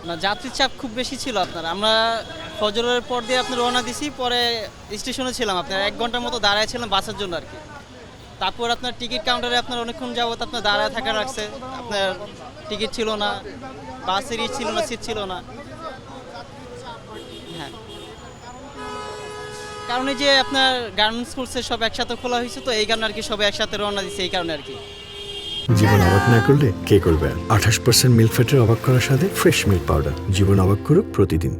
না, যাত্রীর চাপ খুব বেশি ছিল আপনার। আমরা ফজরের পর দিয়ে আপনার রওনা দিছি, পরে স্টেশনে ছিলাম আপনার ১ ঘন্টার মতো দাঁড়ায় ছিলাম বাসের জন্য আরকি। তারপর আপনার টিকিট কাউন্টারে আপনার অনেকক্ষণ যাবত আপনার দাঁড়ায় থাকা রাখছে। আপনার টিকিট ছিল না, বাসের ছিল না, সিট ছিল না। হ্যাঁ, কারণ এই যে আপনার গার্মেন্টস কোর্সের সব একসাথে খোলা হয়েছে, তো এই কারণে আরকি সবাই একসাথে রওনা দিছে এই কারণে আরকি। জীবন অবাক না করলে কে করবে? 28% মিল্ক ফ্যাটের অবাক করার সাথে ফ্রেশ মিল্ক পাউডার। জীবন অবাক করুক প্রতিদিন।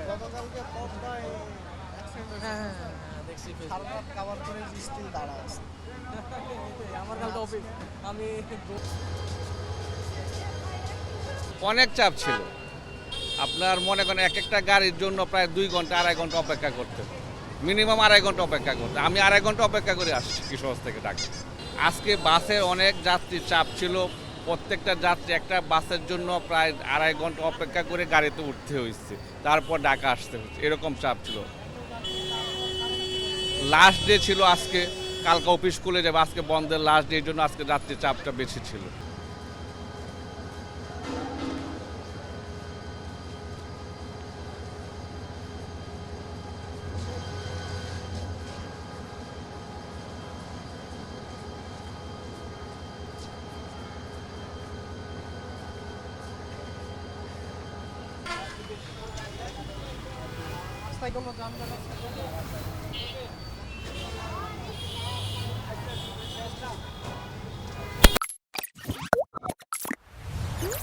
গতকালকে পদ্মায় অ্যাক্সিডেন্ট দেখছি খালপাত কাভার করে স্টিল দাঁড়া আছে। আমার কালকে অফিস আমি অনেক চাপ ছিল। আপনার মনে করেন এক একটা গাড়ির জন্য প্রায় 2 ঘন্টা 2.5 ঘন্টা অপেক্ষা করতে, মিনিমাম 2.5 ঘন্টা অপেক্ষা করতে। আমি 2.5 ঘন্টা অপেক্ষা করে আসছি কিশোরগঞ্জ থেকে ঢাকা। আজকে বাসে অনেক যাত্রীর চাপ ছিল। প্রত্যেকটা যাত্রী একটা বাসের জন্য প্রায় 2.5 ঘন্টা অপেক্ষা করে গাড়িতে উঠতে হয়েছে, তারপর ঢাকা আসতে হচ্ছে, এরকম চাপ ছিল। লাস্ট ডে ছিল আজকে, কালকে অফিস খুলে যাবে, আজকে বন্ধের লাস্ট ডে, এর জন্য আজকে যাত্রীর চাপটা বেশি ছিল। রাস্তায় কোনো যানজট আছে?